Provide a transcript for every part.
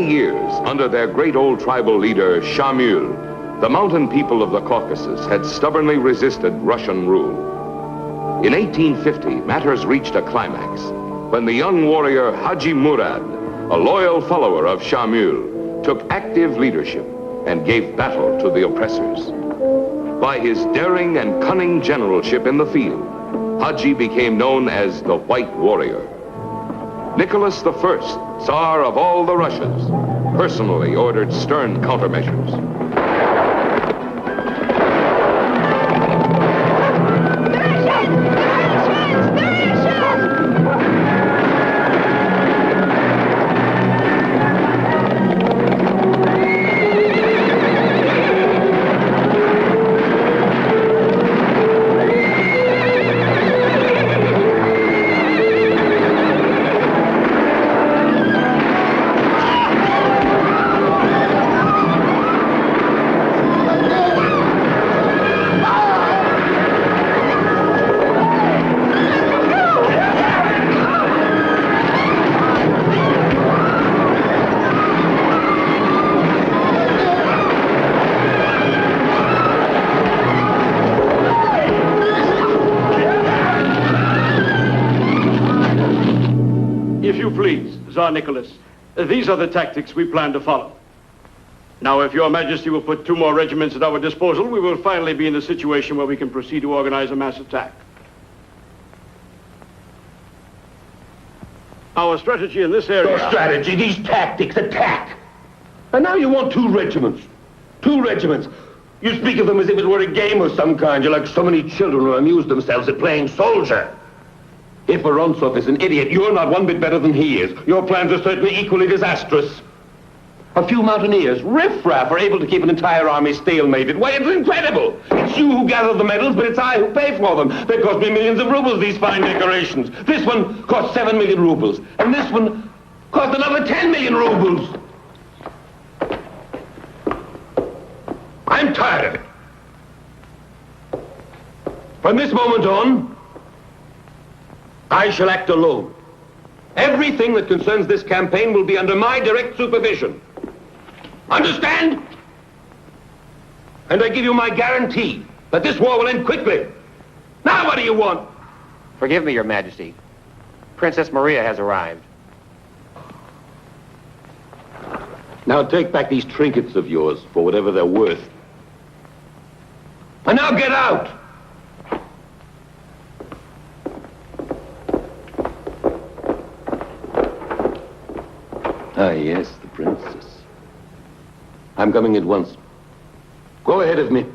many years, under their great old tribal leader, Shamil, the mountain people of the Caucasus had stubbornly resisted Russian rule. In 1850, matters reached a climax when the young warrior Hadji Murad, a loyal follower of Shamil, took active leadership and gave battle to the oppressors. By his daring and cunning generalship in the field, Hadji became known as the White Warrior. Nicholas I, Tsar of all the Russias, personally ordered stern countermeasures. Tsar Nicholas, these are the tactics we plan to follow. Now, if your Majesty will put 2 more regiments at our disposal, we will finally be in a situation where we can proceed to organize a mass attack. Our strategy in this area... Your strategy, these tactics, attack! And now you want 2 regiments. 2 regiments. You speak of them as if it were a game of some kind. You're like so many children who amuse themselves at playing soldier. If Vorontsov is an idiot, you're not one bit better than he is. Your plans are certainly equally disastrous. A few mountaineers, riffraff, are able to keep an entire army stalemated. Why, it's incredible! It's you who gather the medals, but it's I who pay for them. They cost me millions of rubles, these fine decorations. This one cost 7 million rubles, and this one cost another 10 million rubles. I'm tired of it. From this moment on, I shall act alone. Everything that concerns this campaign will be under my direct supervision. Understand? And I give you my guarantee that this war will end quickly. Now what do you want? Forgive me, Your Majesty. Princess Maria has arrived. Now take back these trinkets of yours for whatever they're worth. And now get out! Ah, yes, the princess. I'm coming at once. Go ahead of me.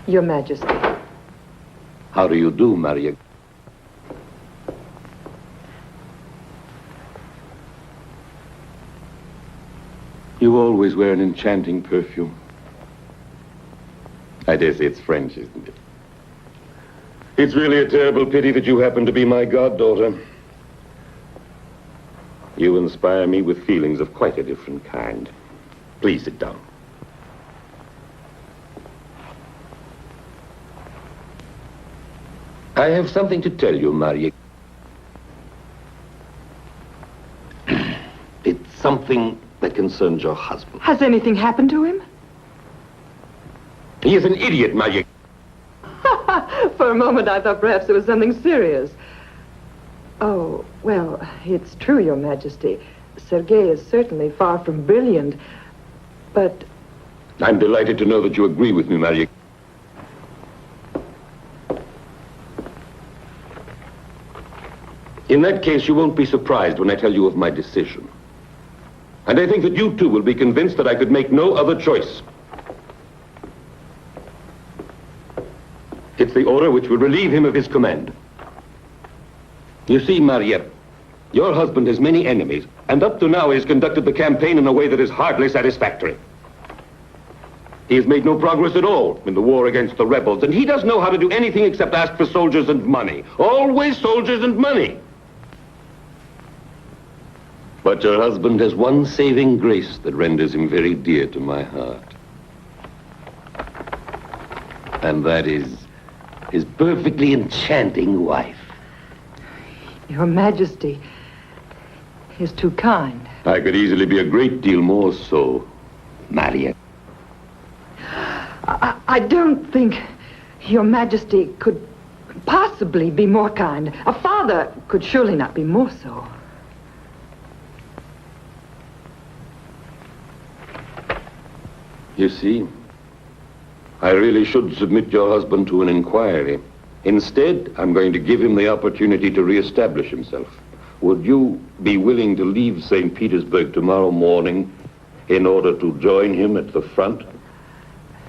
Your Majesty. How do you do, Maria? You always wear an enchanting perfume. I dare say it's French, isn't it? It's really a terrible pity that you happen to be my goddaughter. You inspire me with feelings of quite a different kind. Please sit down. I have something to tell you, Maria. It's something that concerns your husband. Has anything happened to him? He is an idiot, Maria. For a moment, I thought perhaps it was something serious. Oh, well, it's true, Your Majesty. Sergei is certainly far from brilliant, but... I'm delighted to know that you agree with me, Maria. In that case, you won't be surprised when I tell you of my decision. And I think that you, too, will be convinced that I could make no other choice. It's the order which will relieve him of his command. You see, Maria, your husband has many enemies, and up to now he has conducted the campaign in a way that is hardly satisfactory. He has made no progress at all in the war against the rebels, and he doesn't know how to do anything except ask for soldiers and money. Always soldiers and money. But your husband has one saving grace that renders him very dear to my heart. And that is his perfectly enchanting wife. Your Majesty is too kind. I could easily be a great deal more so, Maria. I don't think Your Majesty could possibly be more kind. A father could surely not be more so. You see, I really should submit your husband to an inquiry. Instead, I'm going to give him the opportunity to reestablish himself. Would you be willing to leave St. Petersburg tomorrow morning in order to join him at the front?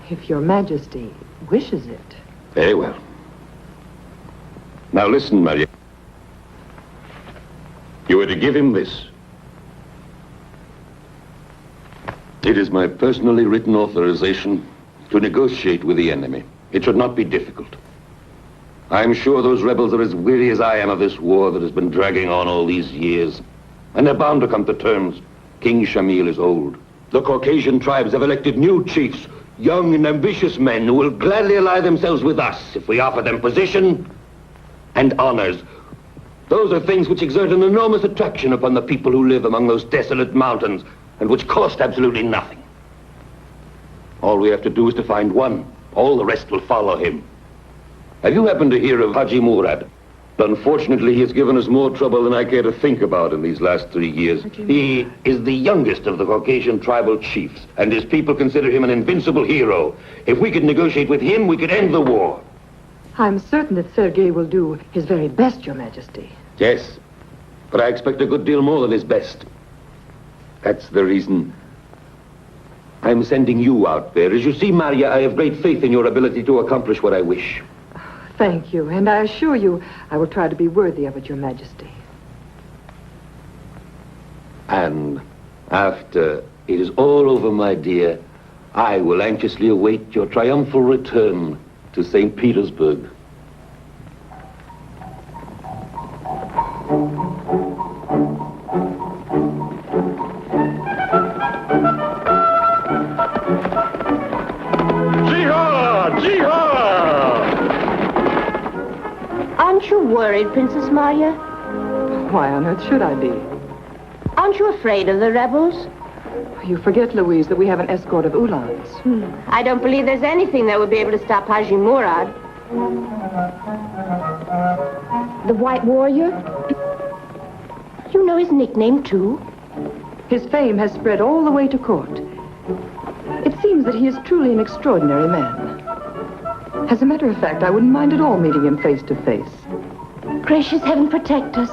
If Your Majesty wishes it. Very well. Now listen, Maria. You are to give him this. It is my personally written authorization to negotiate with the enemy. It should not be difficult. I'm sure those rebels are as weary as I am of this war that has been dragging on all these years. And they're bound to come to terms. King Shamil is old. The Caucasian tribes have elected new chiefs, young and ambitious men who will gladly ally themselves with us if we offer them position and honors. Those are things which exert an enormous attraction upon the people who live among those desolate mountains and which cost absolutely nothing. All we have to do is to find one. All the rest will follow him. Have you happened to hear of Hadji Murad? Unfortunately, he has given us more trouble than I care to think about in these last 3 years. He is the youngest of the Caucasian tribal chiefs, and his people consider him an invincible hero. If we could negotiate with him, we could end the war. I'm certain that Sergei will do his very best, Your Majesty. Yes, but I expect a good deal more than his best. That's the reason I'm sending you out there. As you see, Maria, I have great faith in your ability to accomplish what I wish. Thank you, and I assure you I will try to be worthy of it, Your Majesty. And after it is all over, my dear, I will anxiously await your triumphal return to St. Petersburg. Jihad! Jihad! Aren't you worried, Princess Maria? Why on earth should I be? Aren't you afraid of the rebels? You forget, Louise, that we have an escort of Uhlans. I don't believe there's anything that would be able to stop Hadji Murad. The White Warrior? You know his nickname, too? His fame has spread all the way to court. It seems that he is truly an extraordinary man. As a matter of fact, I wouldn't mind at all meeting him face to face. Gracious heaven protect us.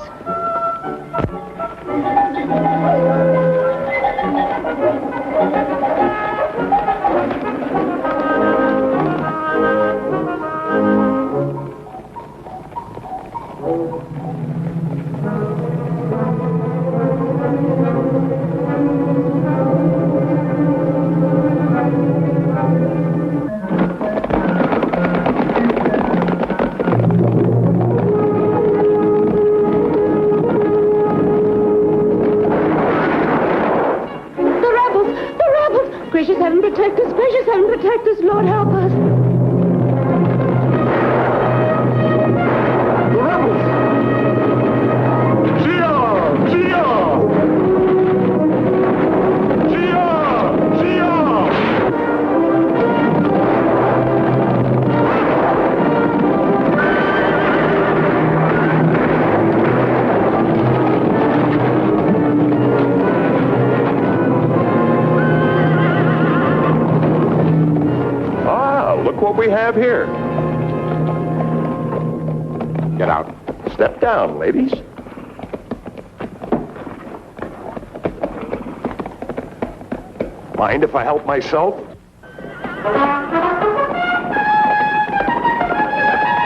Gracious heaven protect us, gracious heaven protect us, Lord help us. The rebels! Jihad! Jihad! Jihad! Jihad! Look what we have here. Get out. Step down, ladies. Mind if I help myself?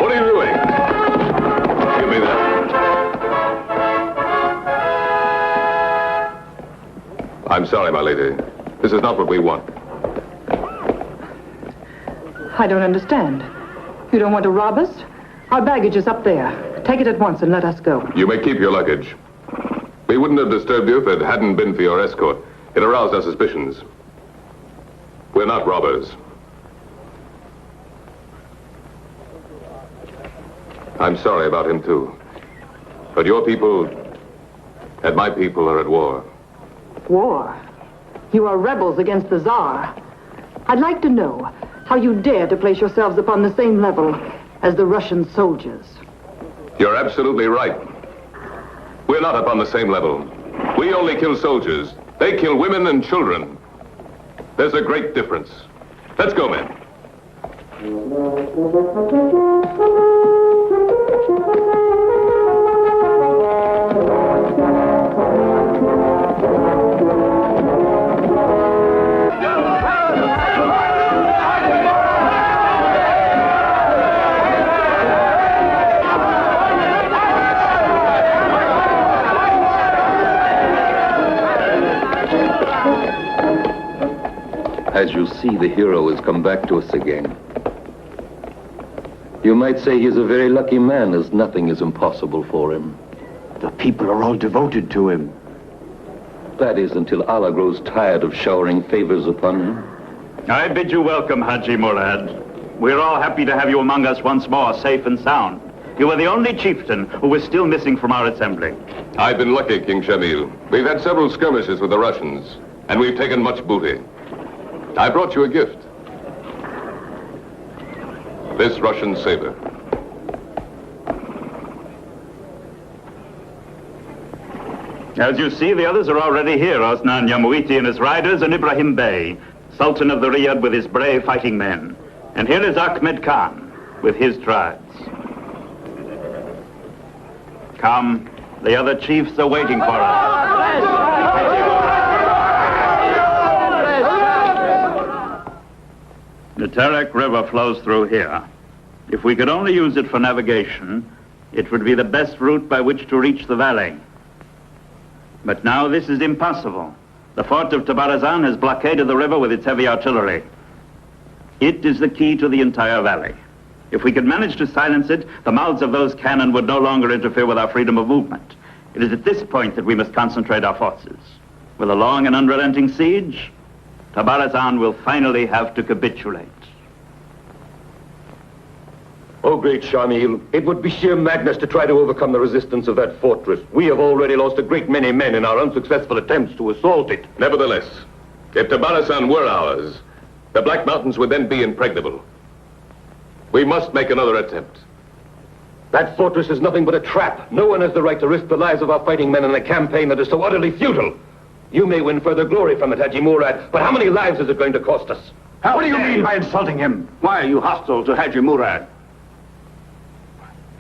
What are you doing? Give me that. I'm sorry, my lady. This is not what we want. I don't understand. You don't want to rob us? Our baggage is up there. Take it at once and let us go. You may keep your luggage. We wouldn't have disturbed you if it hadn't been for your escort. It aroused our suspicions. We're not robbers. I'm sorry about him, too. But your people and my people are at war. War? You are rebels against the Tsar. I'd like to know how you dare to place yourselves upon the same level as the Russian soldiers. You're absolutely right. We're not up on the same level. We only kill soldiers. They kill women and children. There's a great difference. Let's go, men. As you see, the hero has come back to us again. You might say he's a very lucky man, as nothing is impossible for him. The people are all devoted to him. That is, until Allah grows tired of showering favors upon him. I bid you welcome, Hadji Murad. We're all happy to have you among us once more, safe and sound. You are the only chieftain who was still missing from our assembly. I've been lucky, King Shamil. We've had several skirmishes with the Russians, and we've taken much booty. I brought you a gift. This Russian saber. As you see, the others are already here. Osman Yamuiti and his riders, and Ibrahim Bey, Sultan of the Riyadh with his brave fighting men. And here is Ahmed Khan with his tribes. Come, the other chiefs are waiting for us. The Terek River flows through here. If we could only use it for navigation, it would be the best route by which to reach the valley. But now this is impossible. The fort of Tabarazan has blockaded the river with its heavy artillery. It is the key to the entire valley. If we could manage to silence it, the mouths of those cannon would no longer interfere with our freedom of movement. It is at this point that we must concentrate our forces. With a long and unrelenting siege, Tabarazan will finally have to capitulate. Oh, great Shamil, it would be sheer madness to try to overcome the resistance of that fortress. We have already lost a great many men in our unsuccessful attempts to assault it. Nevertheless, if Tabarazan were ours, the Black Mountains would then be impregnable. We must make another attempt. That fortress is nothing but a trap. No one has the right to risk the lives of our fighting men in a campaign that is so utterly futile. You may win further glory from it, Hadji Murad, but how many lives is it going to cost us? What do you mean by insulting him? Why are you hostile to Hadji Murad?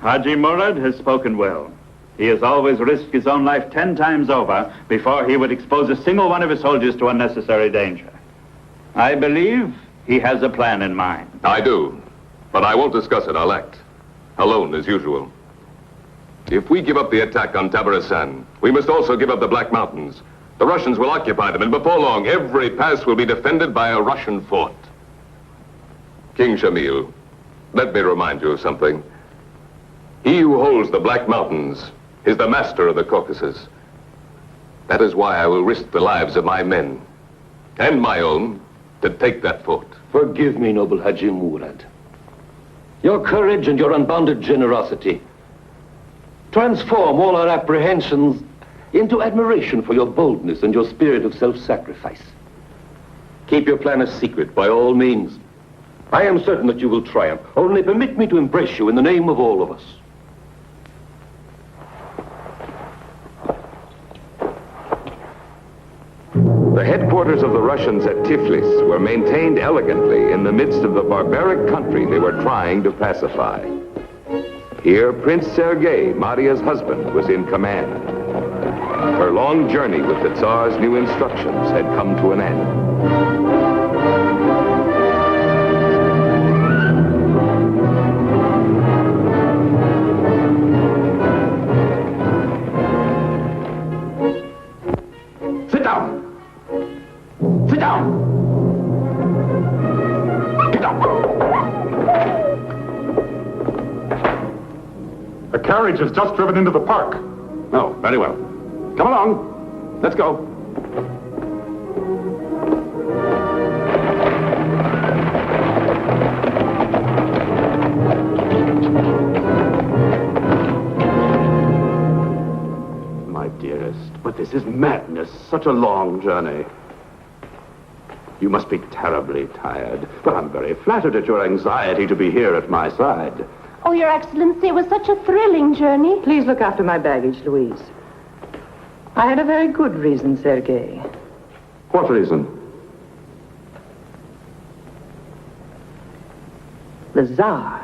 Hadji Murad has spoken well. He has always risked his own life 10 times over before he would expose a single one of his soldiers to unnecessary danger. I believe he has a plan in mind. I do, but I won't discuss it. I'll act. Alone, as usual. If we give up the attack on Tabarazan, we must also give up the Black Mountains. The Russians will occupy them, and before long, every pass will be defended by a Russian fort. King Shamil, let me remind you of something. He who holds the Black Mountains is the master of the Caucasus. That is why I will risk the lives of my men, and my own, to take that fort. Forgive me, noble Hadji Murad. Your courage and your unbounded generosity transform all our apprehensions into admiration for your boldness and your spirit of self-sacrifice. Keep your plan a secret, by all means. I am certain that you will triumph. Only permit me to embrace you in the name of all of us. The headquarters of the Russians at Tiflis were maintained elegantly in the midst of the barbaric country they were trying to pacify. Here, Prince Sergei, Maria's husband, was in command. Her long journey with the Tsar's new instructions had come to an end. A carriage has just driven into the park. Oh, very well. Come along. Let's go. This is madness. Such a long journey. You must be terribly tired. But I'm very flattered at your anxiety to be here at my side. Oh, Your Excellency, it was such a thrilling journey. Please look after my baggage, Louise. I had a very good reason, Sergei. What reason? The Tsar.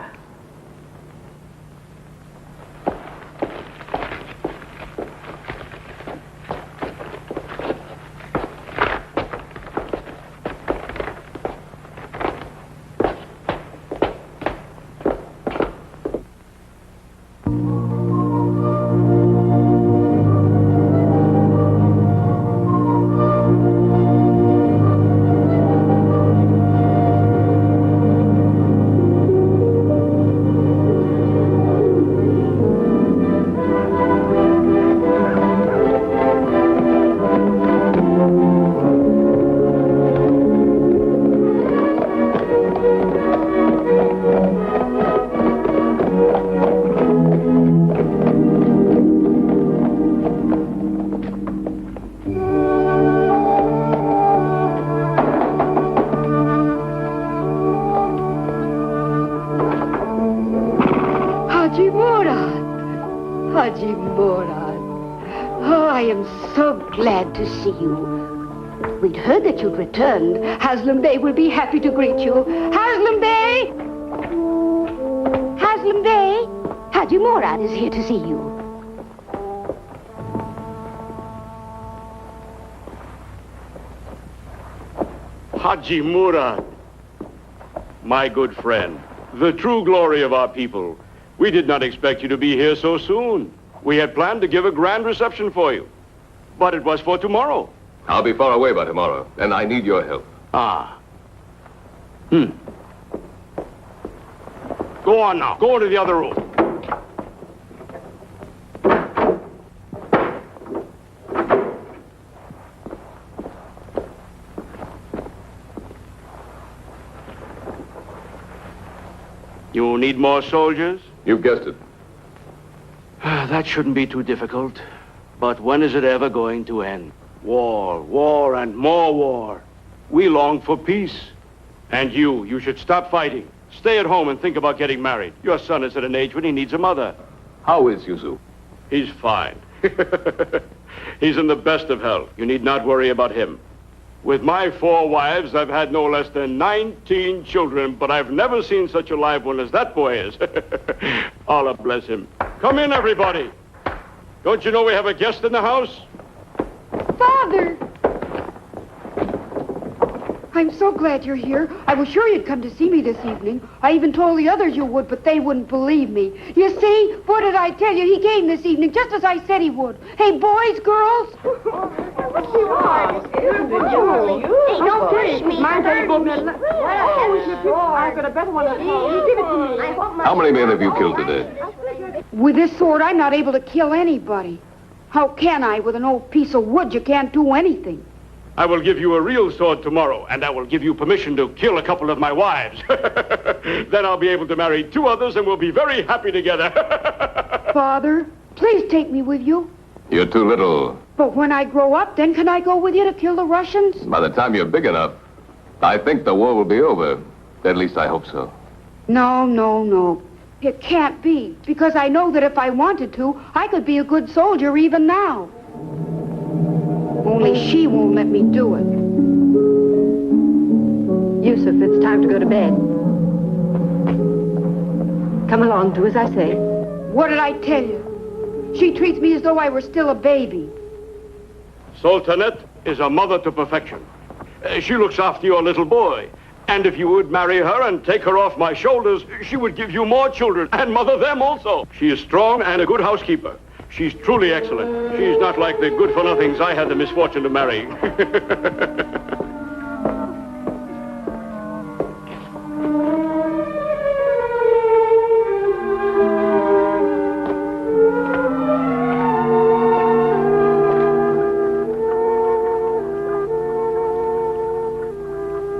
Hadji Murad! Hadji Murad! Oh, I am so glad to see you. We'd heard that you'd returned. Haslam Bey will be happy to greet you. Haslam Bey! Haslam Bey! Hadji Murad is here to see you. Hadji Murad, my good friend, the true glory of our people. We did not expect you to be here so soon. We had planned to give a grand reception for you, but it was for tomorrow. I'll be far away by tomorrow, and I need your help. Go on now. Go into the other room. You need more soldiers? You've guessed it. That shouldn't be too difficult. But when is it ever going to end? War, war, and more war. We long for peace. And you should stop fighting. Stay at home and think about getting married. Your son is at an age when he needs a mother. How is Yuzu? He's fine. He's in the best of health. You need not worry about him. With my 4 wives, I've had no less than 19 children, but I've never seen such a live one as that boy is. Allah bless him. Come in, everybody. Don't you know we have a guest in the house? Father! I'm so glad you're here. I was sure you'd come to see me this evening. I even told the others you would, but they wouldn't believe me. You see, what did I tell you? He came this evening just as I said he would. Hey, boys, girls. Don't push me. How many men have you killed today? With this sword, I'm not able to kill anybody. How can I? With an old piece of wood, you can't do anything. I will give you a real sword tomorrow, and I will give you permission to kill a couple of my wives. Then I'll be able to marry 2 others, and we'll be very happy together. Father, please take me with you. You're too little. But when I grow up, then can I go with you to kill the Russians? By the time you're big enough, I think the war will be over. At least I hope so. No. It can't be, because I know that if I wanted to, I could be a good soldier even now. Only she won't let me do it. Yusuf, it's time to go to bed. Come along, do as I say. What did I tell you? She treats me as though I were still a baby. Sultanate is a mother to perfection. She looks after your little boy. And if you would marry her and take her off my shoulders, she would give you more children and mother them also. She is strong and a good housekeeper. She's truly excellent. She's not like the good-for-nothings I had the misfortune to marry.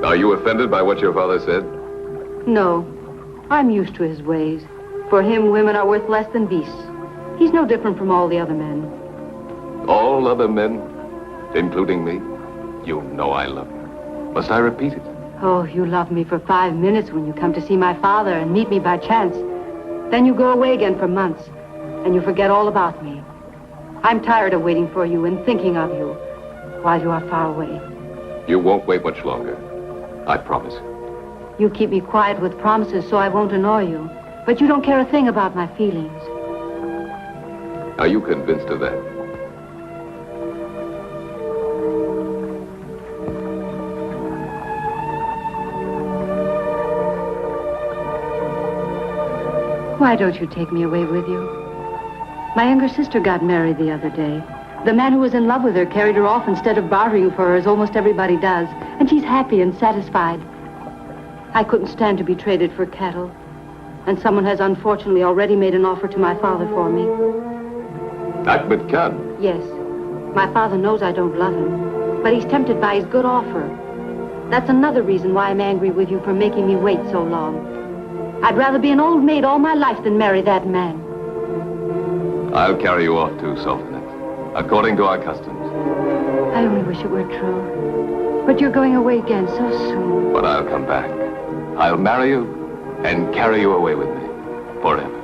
Are you offended by what your father said? No, I'm used to his ways. For him, women are worth less than beasts. He's no different from all the other men. All other men, including me, you know I love you. Must I repeat it? Oh, you love me for 5 minutes when you come to see my father and meet me by chance. Then you go away again for months, and you forget all about me. I'm tired of waiting for you and thinking of you while you are far away. You won't wait much longer. I promise. You keep me quiet with promises so I won't annoy you, but you don't care a thing about my feelings. Are you convinced of that? Why don't you take me away with you? My younger sister got married the other day. The man who was in love with her carried her off instead of bartering for her, as almost everybody does. And she's happy and satisfied. I couldn't stand to be traded for cattle. And someone has unfortunately already made an offer to my father for me. Ahmed Khan? Yes. My father knows I don't love him, but he's tempted by his good offer. That's another reason why I'm angry with you for making me wait so long. I'd rather be an old maid all my life than marry that man. I'll carry you off too, Sultanate, according to our customs. I only wish it were true. But you're going away again so soon. But I'll come back. I'll marry you and carry you away with me forever.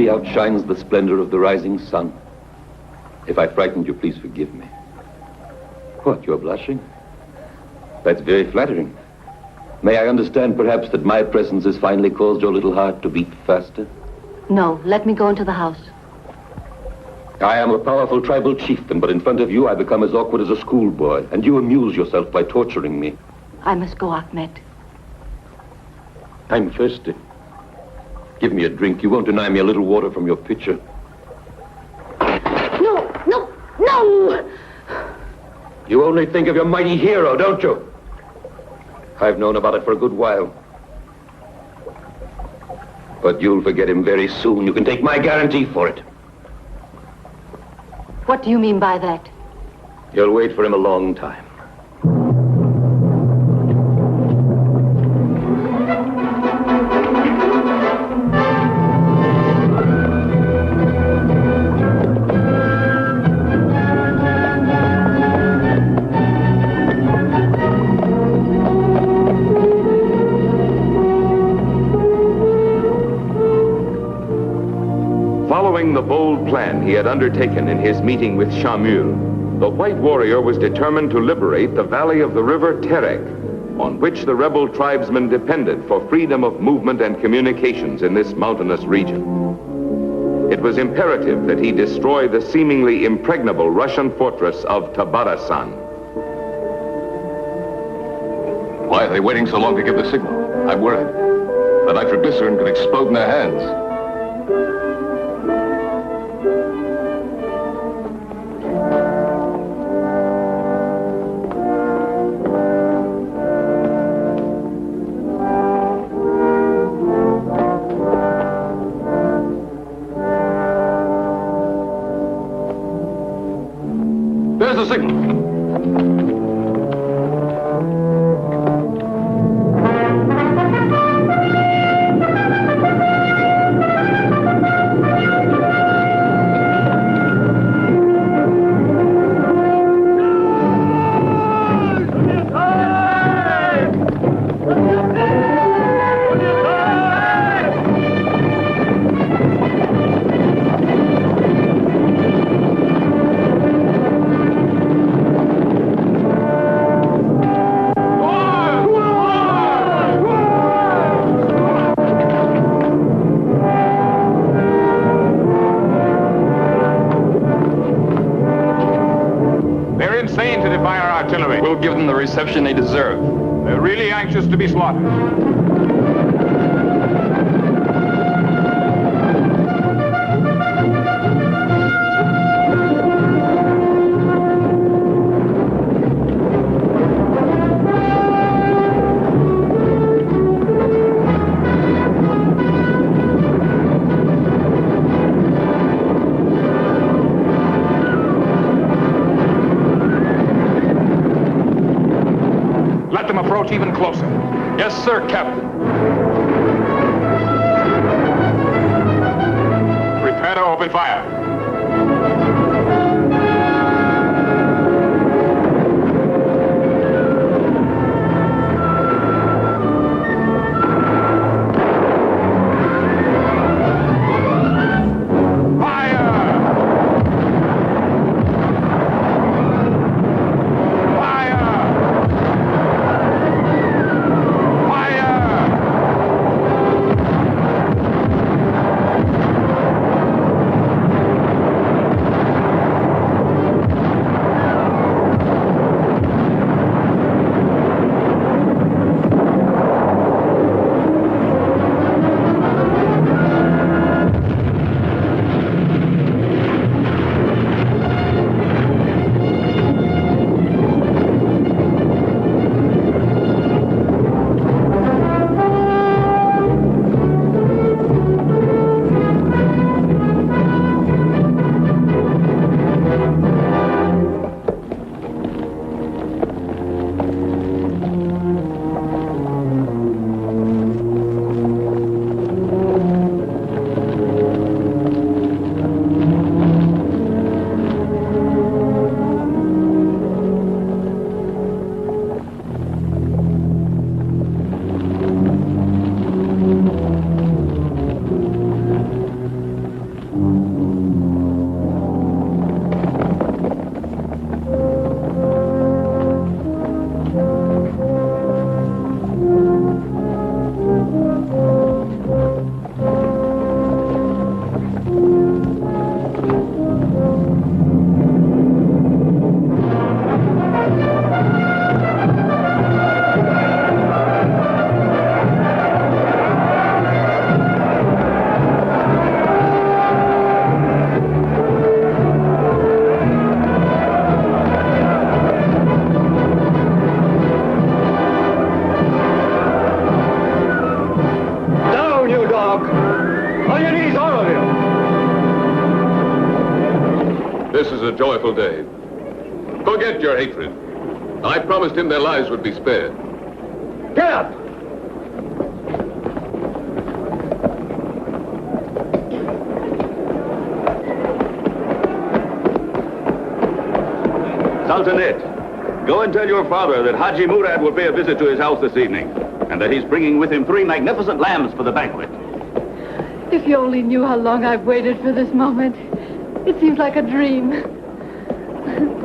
Outshines the splendor of the rising sun. If I frightened you, please forgive me. What, you're blushing? That's very flattering. May I understand, perhaps, that my presence has finally caused your little heart to beat faster? No, let me go into the house. I am a powerful tribal chieftain, but in front of you I become as awkward as a schoolboy, and you amuse yourself by torturing me. I must go, Ahmed. I'm thirsty. Give me a drink. You won't deny me a little water from your pitcher. No! You only think of your mighty hero, don't you? I've known about it for a good while. But you'll forget him very soon. You can take my guarantee for it. What do you mean by that? You'll wait for him a long time. Following the bold plan he had undertaken in his meeting with Shamil, the white warrior was determined to liberate the valley of the river Terek, on which the rebel tribesmen depended for freedom of movement and communications in this mountainous region. It was imperative that he destroy the seemingly impregnable Russian fortress of Tabarasan. Why are they waiting so long to give the signal? I'm worried. The nitroglycerin could explode in their hands. There's the signal. surrounded by our artillery. We'll give them the reception they deserve. They're really anxious to be slaughtered. Approach even closer. Yes, sir, Captain. Prepare to open fire. This is a joyful day. Forget your hatred. I promised him their lives would be spared. Get up! Sultanate, go and tell your father that Hadji Murad will pay a visit to his house this evening, and that he's bringing with him 3 magnificent lambs for the banquet. If you only knew how long I've waited for this moment. It seems like a dream. Thank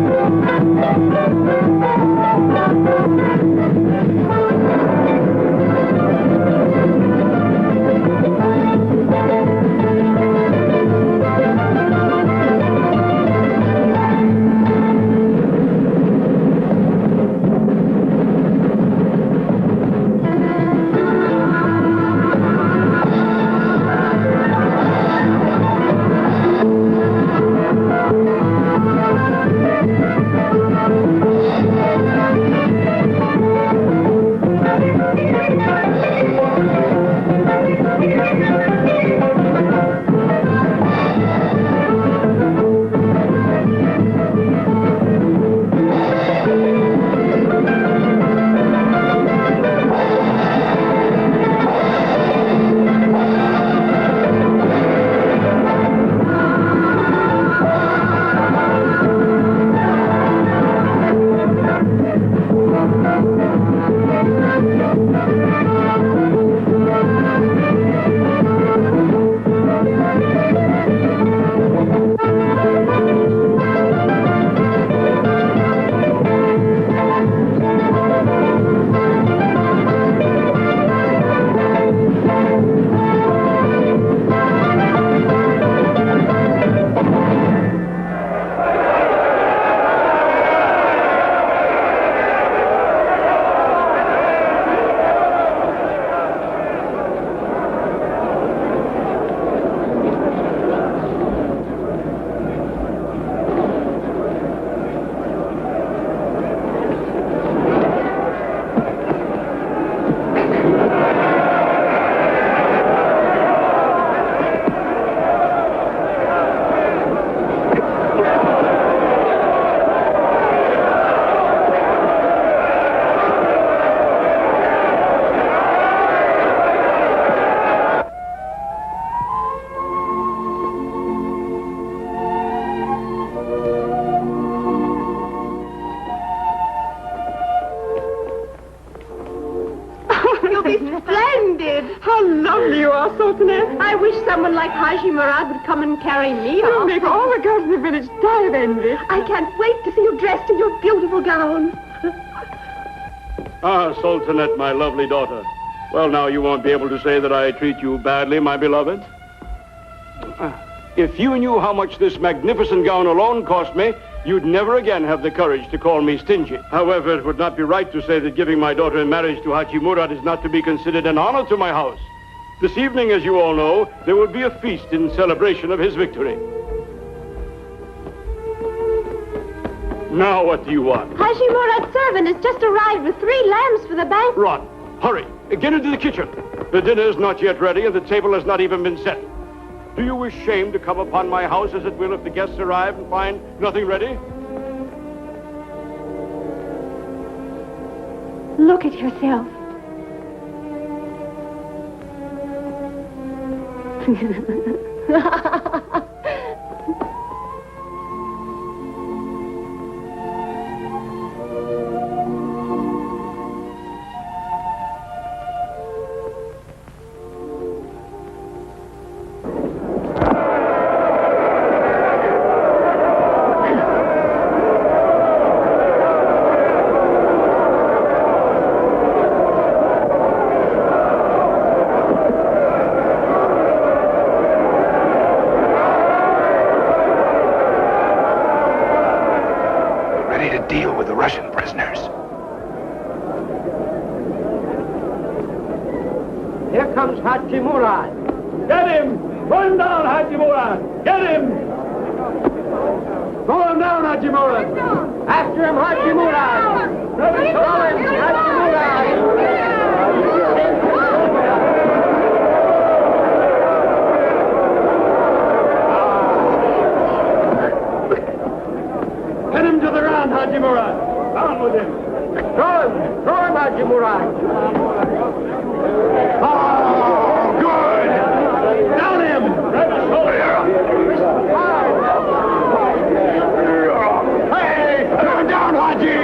you. Splendid. How lovely you are, Sultaness. I wish someone like Hadji Murad would come and carry me You off. make all the girls in the village die of envy. I can't wait to see you dressed in your beautiful gown. Ah, Sultanette, my lovely daughter. Well, now you won't be able to say that I treat you badly, my beloved. If you knew how much this magnificent gown alone cost me, you'd never again have the courage to call me stingy. However, it would not be right to say that giving my daughter in marriage to Hadji Murad is not to be considered an honor to my house. This evening, as you all know, there will be a feast in celebration of his victory. Now, what do you want? Hadji Murad's servant has just arrived with 3 lambs for the banquet. Run. Hurry. Get into the kitchen. The dinner is not yet ready, and the table has not even been set. Do you wish shame to come upon my house as it will if the guests arrive and find nothing ready? Look at yourself. Deal with the Russian prisoners. Here comes Hadji Murad. Get him! Put him down, Hadji Murad! Get him! Throw him down, Hadji Murad. After him, Hadji Murad. Throw him, Hadji Murad. Pin him to the ground, Hadji Murad. Down with him. Throw him, Hadji Murad. Oh, good! Down him! Hey! Put him down, Hadji!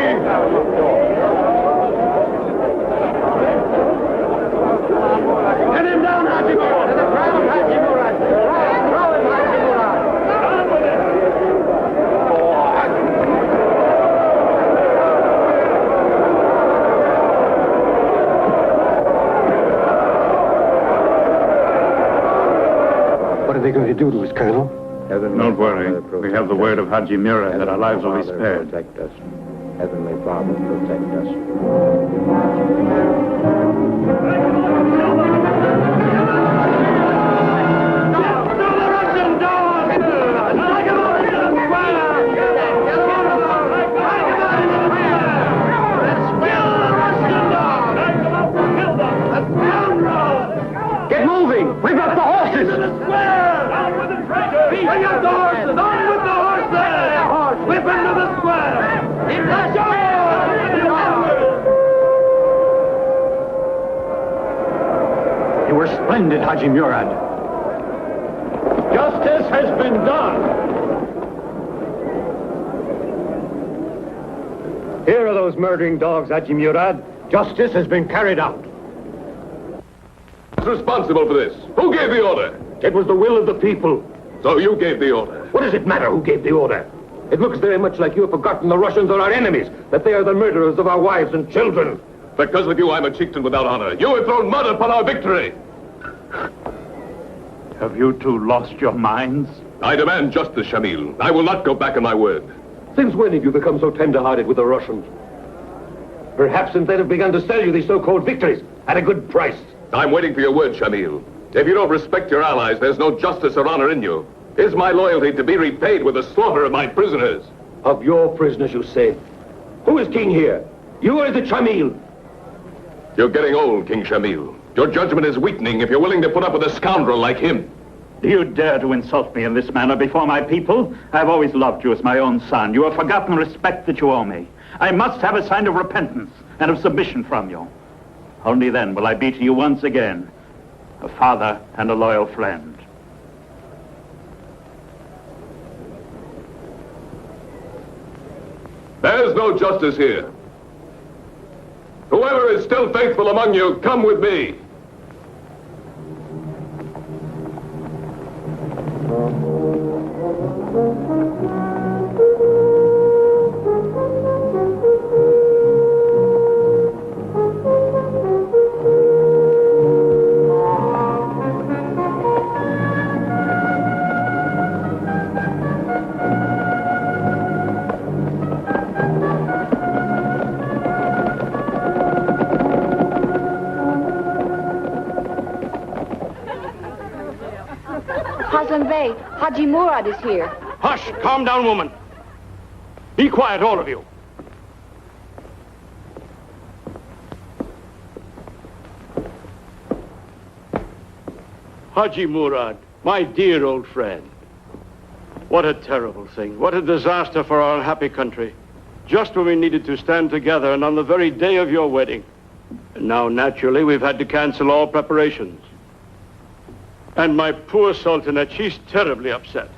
are they going to do to us, Colonel? Don't worry. We have the word of Hadji Murad that our lives will be spared. Protect us. Heavenly Father, protect us. Get moving! We've got the horses! Down with the traitors! Bring up the horses! On with the horses! Whip into the square! You were splendid, Hadji Murad. Justice has been done. Here are those murdering dogs, Agi Murad. Justice has been carried out. Who's responsible for this? Who gave the order? It was the will of the people. So you gave the order? What does it matter who gave the order? It looks very much like you have forgotten the Russians are our enemies, that they are the murderers of our wives and children. Because of you, I'm a chieftain without honor. You have thrown mud upon our victory. Have you two lost your minds? I demand justice, Shamil. I will not go back on my word. Since when have you become so tender-hearted with the Russians? Perhaps since they have begun to sell you these so-called victories at a good price. I'm waiting for your word, Shamil. If you don't respect your allies, there's no justice or honor in you. Is my loyalty to be repaid with the slaughter of my prisoners? Of your prisoners, you say? Who is king here? You or is it Shamil? You're getting old, King Shamil. Your judgment is weakening if you're willing to put up with a scoundrel like him. Do you dare to insult me in this manner before my people? I've always loved you as my own son. You have forgotten the respect that you owe me. I must have a sign of repentance and of submission from you. Only then will I be to you once again a father and a loyal friend. There's no justice here. Whoever is still faithful among you, come with me. Hadji Murad is here. Hush! Calm down, woman. Be quiet, all of you. Hadji Murad, my dear old friend. What a terrible thing. What a disaster for our unhappy country. Just when we needed to stand together and on the very day of your wedding. And now, naturally, we've had to cancel all preparations. And my poor Sultanette, she's terribly upset.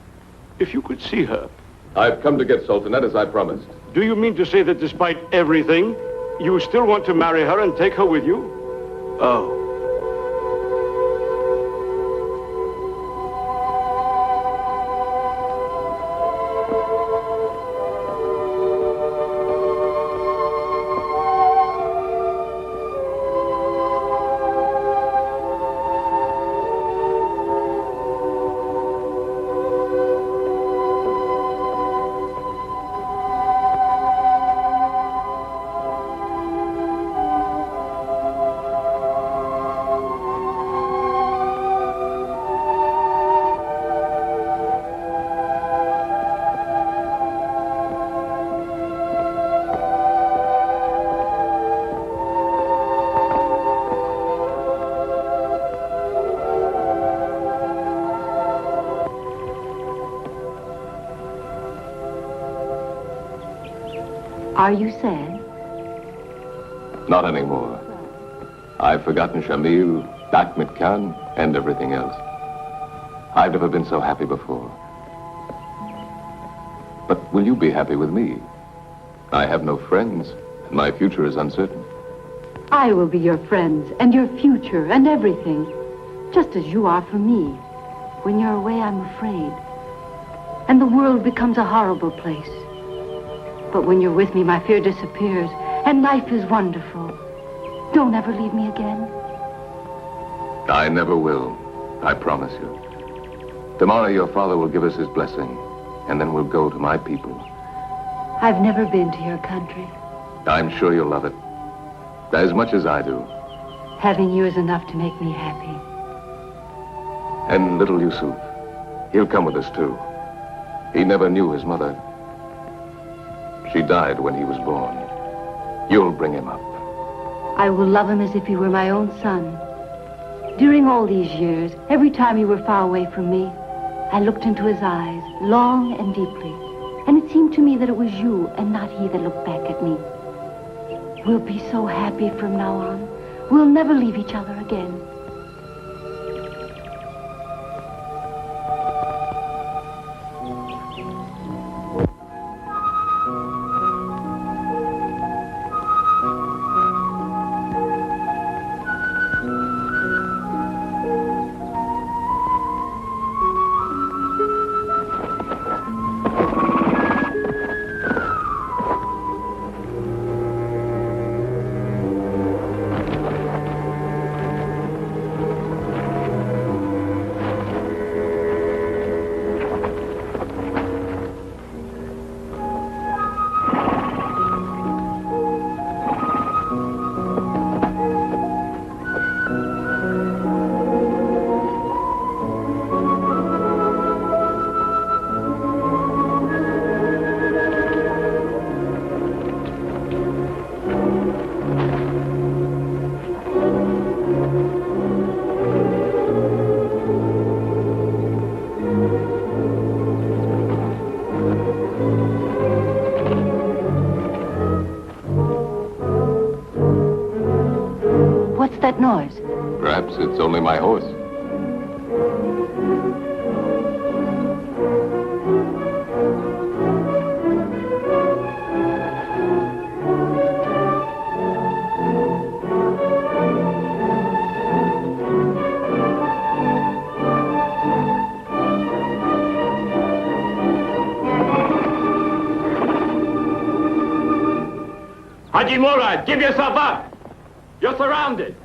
If you could see her. I've come to get Sultanette as I promised. Do you mean to say that despite everything, you still want to marry her and take her with you? Oh. Are you sad? Not anymore. I've forgotten Shamil, Ahmed Khan, and everything else. I've never been so happy before. But will you be happy with me? I have no friends, and my future is uncertain. I will be your friends and your future and everything, just as you are for me. When you're away, I'm afraid. And the world becomes a horrible place. But when you're with me, my fear disappears, and life is wonderful. Don't ever leave me again. I never will. I promise you. Tomorrow your father will give us his blessing, and then we'll go to my people. I've never been to your country. I'm sure you'll love it. As much as I do. Having you is enough to make me happy. And little Yusuf, he'll come with us too. He never knew his mother. She died when he was born. You'll bring him up. I will love him as if he were my own son. During all these years, every time you were far away from me, I looked into his eyes, long and deeply, and it seemed to me that it was you and not he that looked back at me. We'll be so happy from now on. We'll never leave each other again. That noise? Perhaps it's only my horse. Hadji Murad, give yourself up! You're surrounded!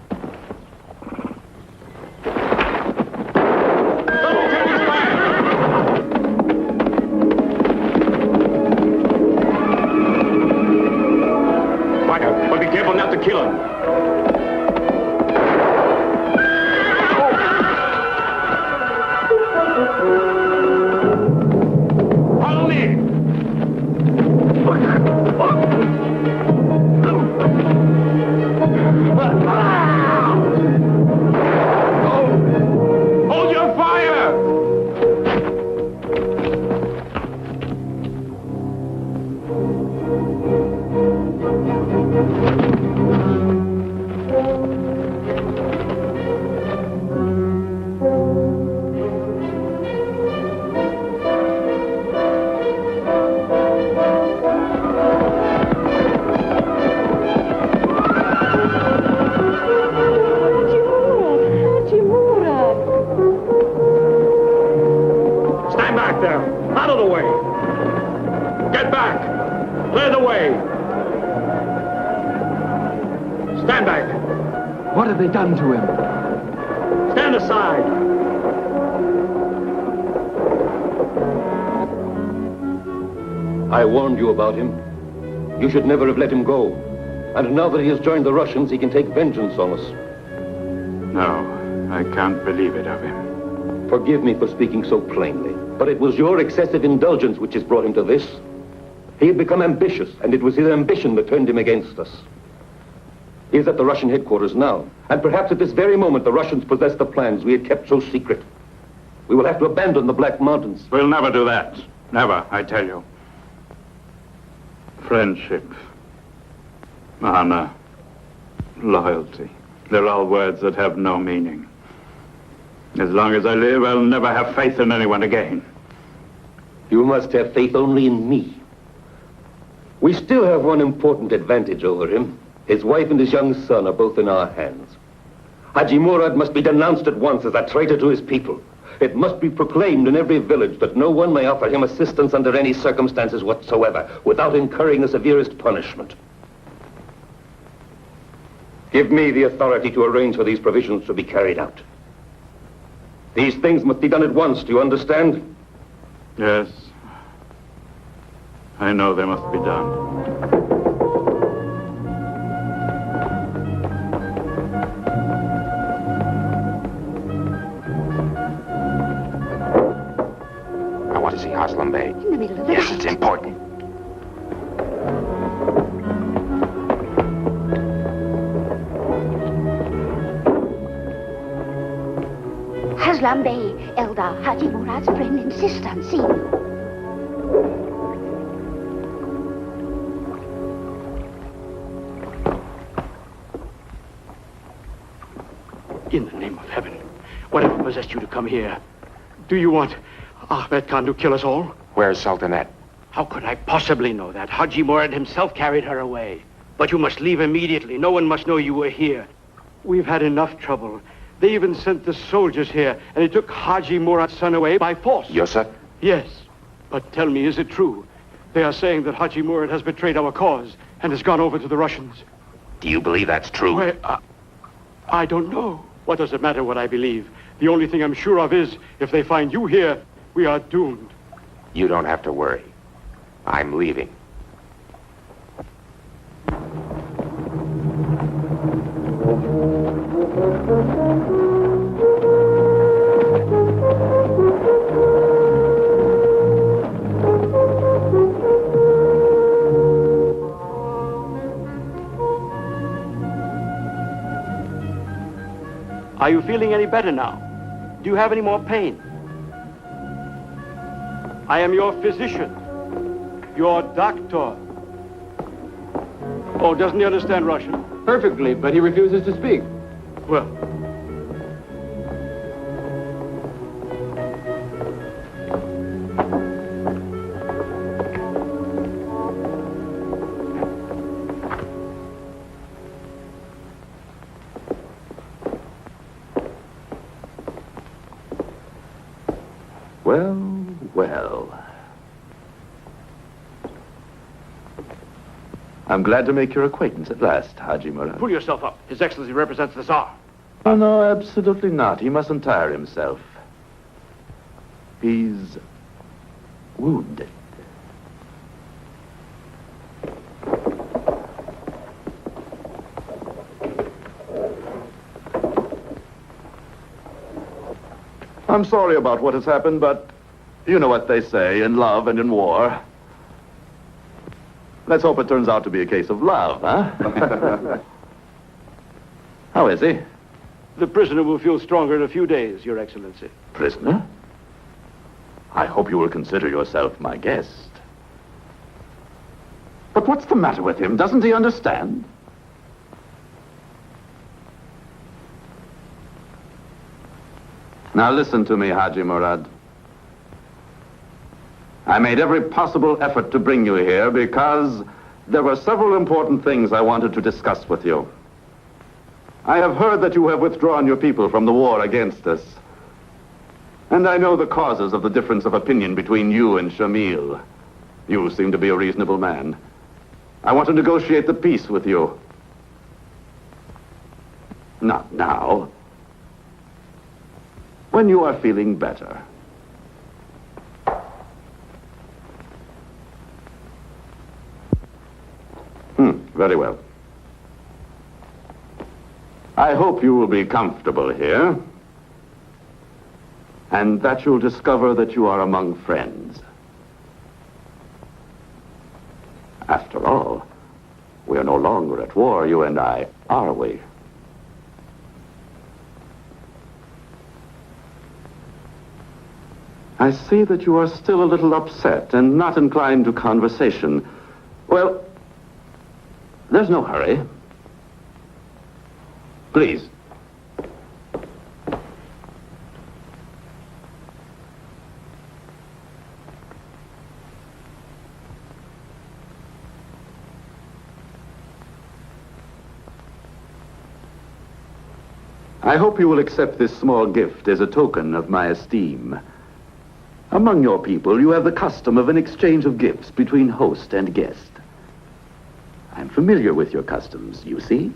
But be careful not to kill him. Follow me. Hold your fire! Out of the way! Get back! Clear the way! Stand back! What have they done to him? Stand aside! I warned you about him. You should never have let him go. And now that he has joined the Russians, he can take vengeance on us. No, I can't believe it of him. Forgive me for speaking so plainly, but it was your excessive indulgence which has brought him to this. He had become ambitious, and it was his ambition that turned him against us. He is at the Russian headquarters now, and perhaps at this very moment the Russians possess the plans we had kept so secret. We will have to abandon the Black Mountains. We'll never do that. Never, I tell you. Friendship, honor, loyalty. They're all words that have no meaning. As long as I live, I'll never have faith in anyone again. You must have faith only in me. We still have one important advantage over him. His wife and his young son are both in our hands. Hadji Murad must be denounced at once as a traitor to his people. It must be proclaimed in every village that no one may offer him assistance under any circumstances whatsoever without incurring the severest punishment. Give me the authority to arrange for these provisions to be carried out. These things must be done at once, do you understand? Yes. I know they must be done. I want to see Haslam Bey. In the middle of the Yes, night. it's important. Haslam Bey, Eldar Hadji Murad's friend, insists on seeing you. In the name of heaven, whatever possessed you to come here? Do you want Ahmed Khan to kill us all? Where's Sultanette? How could I possibly know that? Hadji Murad himself carried her away. But you must leave immediately. No one must know you were here. We've had enough trouble. They even sent the soldiers here, and they took Hadji Murad's son away by force. Yusuf? Yes. But tell me, is it true? They are saying that Hadji Murad has betrayed our cause and has gone over to the Russians. Do you believe that's true? Well, I don't know. What does it matter what I believe? The only thing I'm sure of is, if they find you here, we are doomed. You don't have to worry. I'm leaving. Are you feeling any better now? Do you have any more pain? I am your physician, your doctor. Oh, doesn't he understand Russian? Perfectly, but he refuses to speak. Well, Well. I'm glad to make your acquaintance at last, Hadji Murad. pull yourself up. His Excellency represents the Tsar. Oh, no, absolutely not. He mustn't tire himself. He's wounded. I'm sorry about what has happened, but you know what they say in love and in war. Let's hope it turns out to be a case of love, huh? How is he? The prisoner will feel stronger in a few days, Your Excellency. Prisoner? I hope you will consider yourself my guest. But what's the matter with him? Doesn't he understand? Now listen to me, Hadji Murad. I made every possible effort to bring you here because there were several important things I wanted to discuss with you. I have heard that you have withdrawn your people from the war against us. And I know the causes of the difference of opinion between you and Shamil. You seem to be a reasonable man. I want to negotiate the peace with you. Not now. When you are feeling better. Very well. I hope you will be comfortable here, and that you'll discover that you are among friends. After all, we are no longer at war, you and I, are we? I see that you are still a little upset and not inclined to conversation. Well, there's no hurry. Please. I hope you will accept this small gift as a token of my esteem. Among your people, you have the custom of an exchange of gifts between host and guest. I'm familiar with your customs, you see?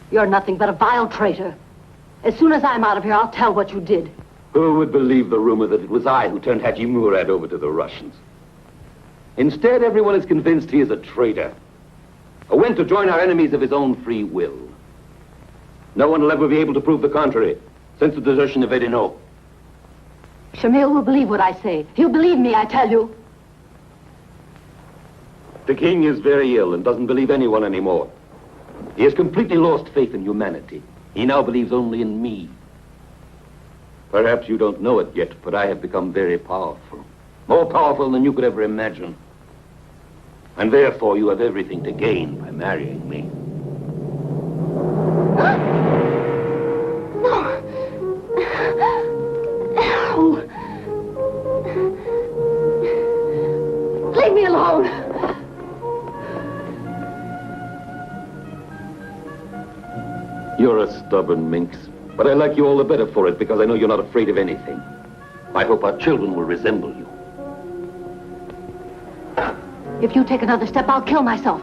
You're nothing but a vile traitor. As soon as I'm out of here, I'll tell what you did. Who would believe the rumor that it was I who turned Hadji Murad over to the Russians? Instead, everyone is convinced he is a traitor, who went to join our enemies of his own free will. No one will ever be able to prove the contrary, since the desertion of Edino. Shamil will believe what I say. He'll believe me, I tell you. The king is very ill and doesn't believe anyone anymore. He has completely lost faith in humanity. He now believes only in me. Perhaps you don't know it yet, but I have become very powerful. More powerful than you could ever imagine. And therefore you have everything to gain by marrying me. No. Leave me alone. You're a stubborn minx, but I like you all the better for it because I know you're not afraid of anything. I hope our children will resemble you. If you take another step, I'll kill myself.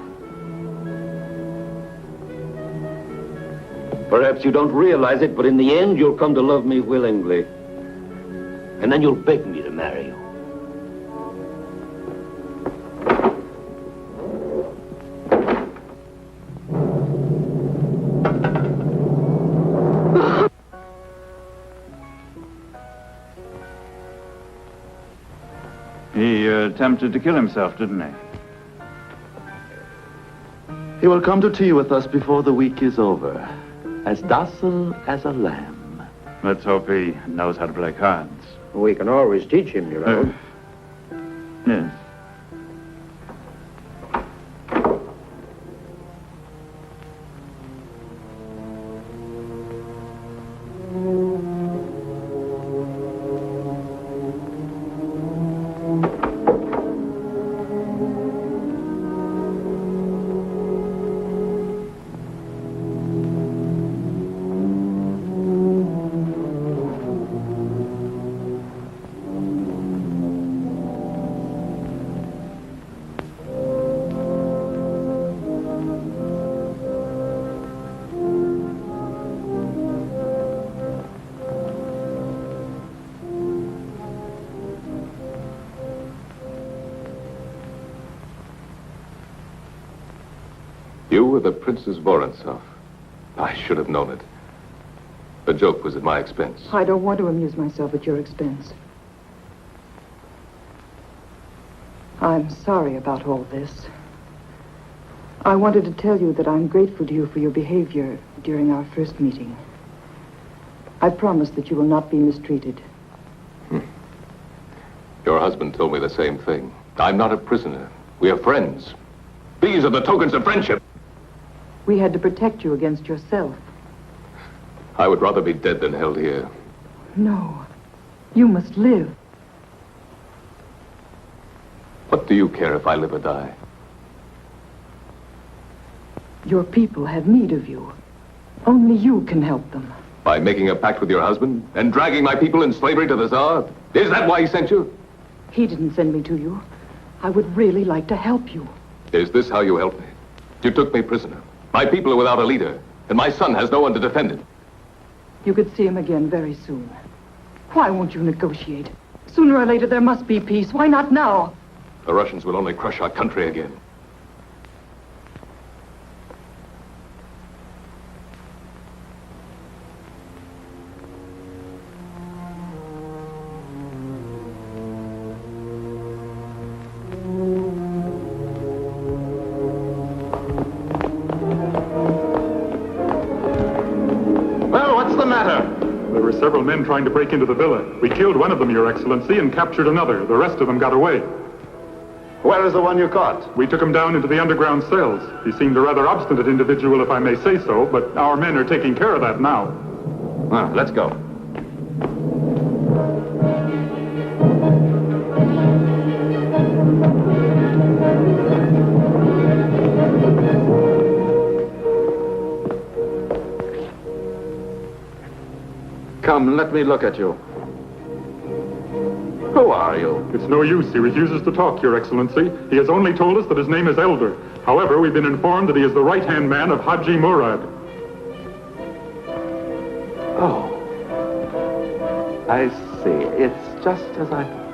Perhaps you don't realize it, but in the end, you'll come to love me willingly. And then you'll beg me to marry you. He attempted to kill himself, didn't he? He will come to tea with us before the week is over, as docile as a lamb. Let's hope he knows how to play cards. We can always teach him, you know. Yes. You were the Princess Vorontsov. I should have known it. The joke was at my expense. I don't want to amuse myself at your expense. I'm sorry about all this. I wanted to tell you that I'm grateful to you for your behavior during our first meeting. I promise that you will not be mistreated. Your husband told me the same thing. I'm not a prisoner. We are friends. These are the tokens of friendship. We had to protect you against yourself. I would rather be dead than held here. No. You must live. What do you care if I live or die? Your people have need of you. Only you can help them. By making a pact with your husband and dragging my people in slavery to the Tsar? Is that why he sent you? He didn't send me to you. I would really like to help you. Is this how you help me? You took me prisoner. My people are without a leader, and my son has no one to defend it. You could see him again very soon. Why won't you negotiate? Sooner or later there must be peace. Why not now? The Russians will only crush our country again. several men trying to break into the villa. We killed one of them, Your Excellency, and captured another. The rest of them got away. Where is the one you caught? We took him down into the underground cells. He seemed a rather obstinate individual, if I may say so, but our men are taking care of that now. Well, let's go. Come, let me look at you. Who are you? It's no use. He refuses to talk, Your Excellency. He has only told us that his name is Elder. However, we've been informed that he is the right-hand man of Hadji Murad. Oh. I see. It's just as I thought.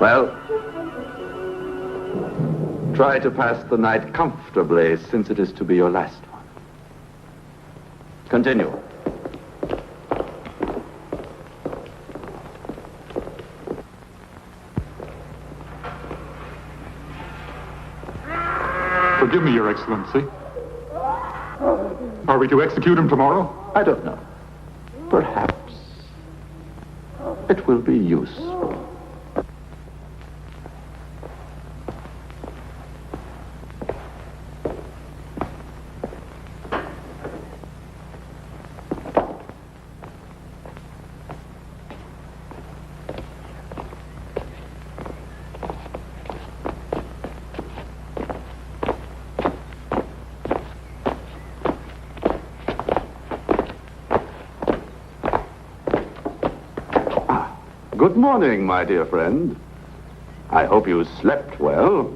Well, try to pass the night comfortably, since it is to be your last one. Continue. Forgive me, Your Excellency. Are we to execute him tomorrow? I don't know. Perhaps it will be useful. Good morning, my dear friend. I hope you slept well.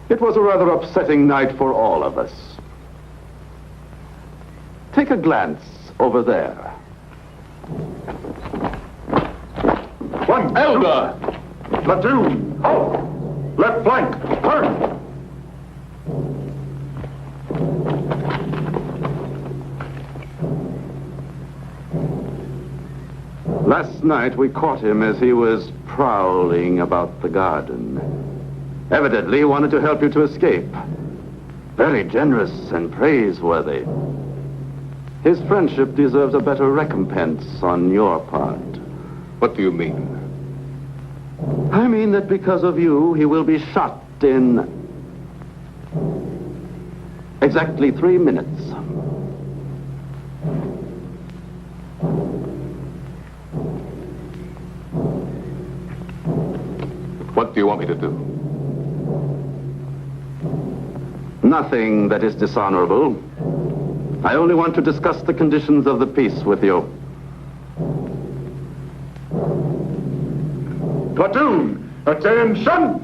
It was a rather upsetting night for all of us. Take a glance over there. One, Elder! Platoon, halt! Left flank, turn! Last night we caught him as he was prowling about the garden. Evidently he wanted to help you to escape. Very generous and praiseworthy. His friendship deserves a better recompense on your part. What do you mean? I mean that because of you, he will be shot in exactly 3 minutes. What do you want me to do? Nothing that is dishonorable. I only want to discuss the conditions of the peace with you. Platoon, attention!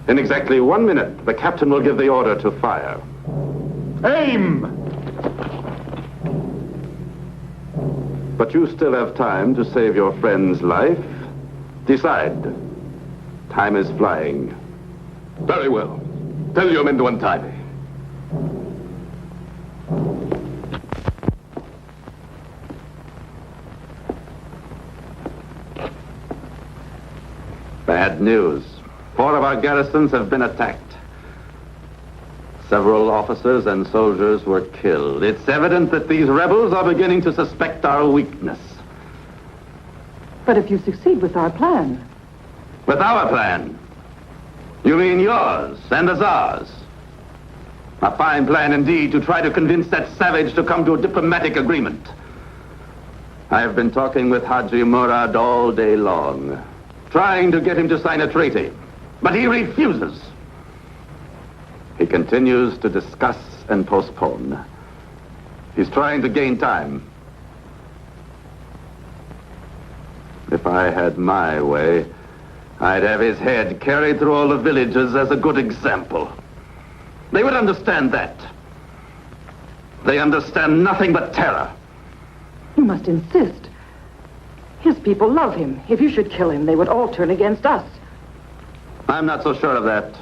In exactly 1 minute, the captain will give the order to fire. Aim! But you still have time to save your friend's life. Decide. Time is flying. Very well. Tell your men to untie me. Bad news. 4 of our garrisons have been attacked. Several officers and soldiers were killed. It's evident that these rebels are beginning to suspect our weakness. But if you succeed with our plan... With our plan? You mean yours and the Tsar's? A fine plan indeed to try to convince that savage to come to a diplomatic agreement. I have been talking with Hadji Murad all day long, trying to get him to sign a treaty, but he refuses. He continues to discuss and postpone. He's trying to gain time. If I had my way, I'd have his head carried through all the villages as a good example. They would understand that. They understand nothing but terror. You must insist. His people love him. If you should kill him, they would all turn against us. I'm not so sure of that.